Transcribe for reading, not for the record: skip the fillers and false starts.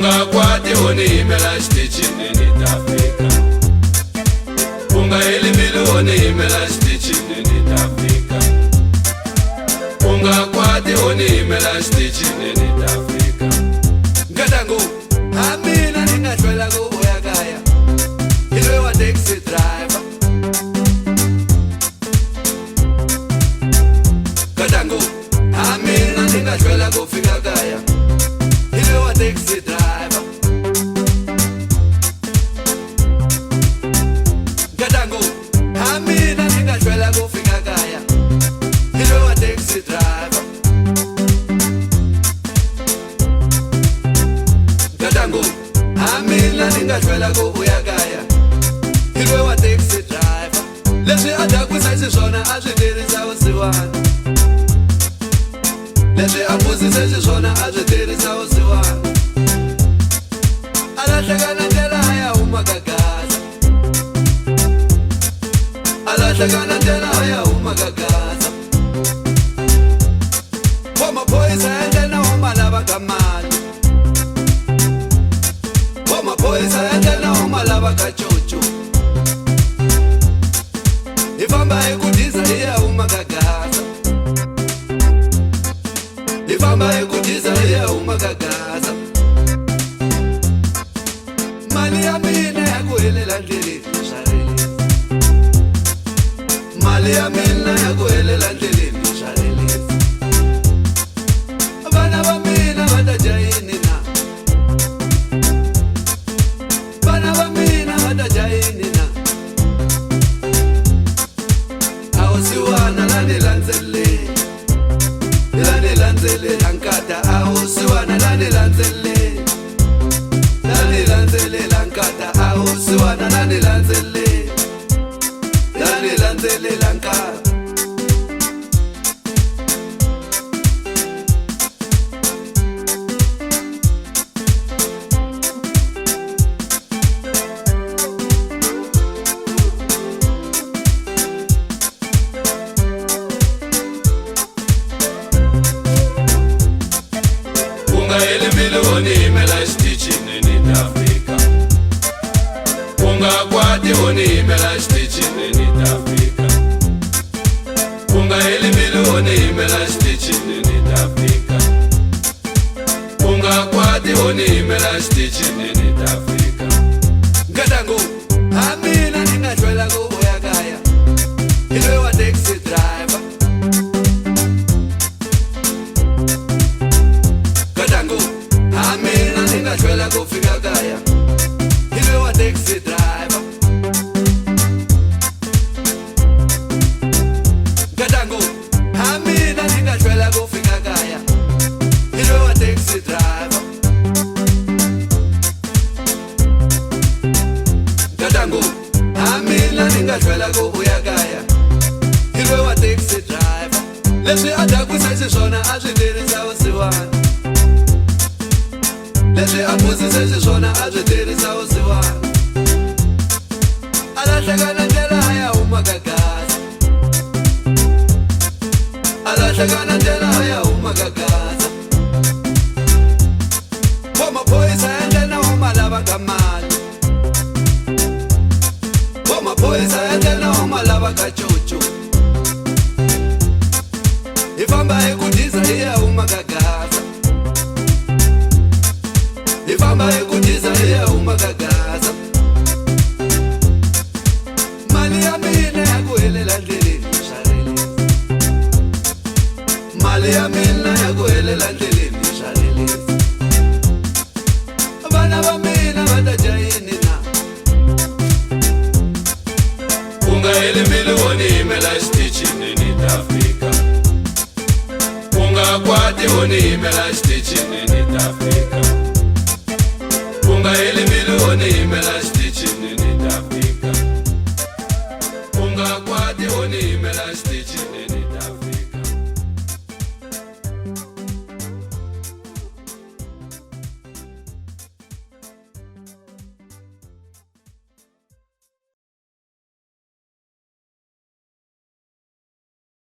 Ungakwati unimela stitchini nitafika. Ungaelimile unimela stitchini nitafika. Ungakwati unimela stitchini nitafika. Ngadangu amina ningatwela kuya kaya. Ilwe wa taxi driver. Ngadangu amina ningatwela kufika kaya. Ilwe wa taxi driver. Ngadangu amina ningatwela kufika kaya. Ilwe wa taxi driver. Ngadangu amina ningatwela kuya kaya. Ilwe wa taxi driver. Leswi adakwisa swona azwitirisa usiwana. Leswi apuzisa swona azwitirisa usiwana. Alahlekana ndlela ya umagagaza. Alahlekana ndlela ya umagagaza. Wamaphoyisa endlela uma lava kamali. Wamaphoyisa endlela uma lava kachuchu. Ifamba ekudiza iya umagagaza. Ifamba ekudiza iya umagagaza. Mali ya mina yakuhelela ndleleni sharelisa. Mali ya mina yakuhelela ndleleni sharelisa. Vana va mina va ta dya yini na? Vana va mina va ta dya yini na? A wu siwana la ni landzeleli. La ni landzelela nkata. A wu siwana la ni landzeleli. Lani lanzelela nkata. Aho siwana lani lanzelela. Lani lanzelela nkata. Ungaelimile unimela stitchini nitafika. Ungakwati unimela stitchini nitafika. Ungaelimile unimela stitchini nitafika. Ungakwati unimela stitchini nitafika. Ngadangu amina ningatwela kuya kaya. Ilwe wa taxi driver. Ngadangu amina ningatwela kufika kaya. Ilwe wa taxi driver. Ngadangu amina ningatwela kufika kaya. Ilwe wa taxi driver. Ngadangu amina ningatwela kuya kaya. Ilwe wa taxi driver. Leswi adakwisa swona azwitirisa usiwana. Leswi apuzisa swona azwitirisa usiwana. Alahlekana ndlela ya umagagaza. Alahlekana ndlela ya umagagaza. Wamaphoyisa endlela uma lava kamali. Wamaphoyisa endlela uma lava kachuchu. Ifamba ekudiza iya umagagaza. Ifamba ekudiza iya umagagaza. Mali ya mina yakuhelela ndleleni sharelisa. Mali ya mina yakuhelela ndleleni sharelisa. Vana va mina va ta dya yini na? Ungaelimile unimela stitchini nitafika. Ungakwati unimela stitchini nitafika. Ungaelimile unimela stitchini nitafika. Ungakwati unimela stitchini.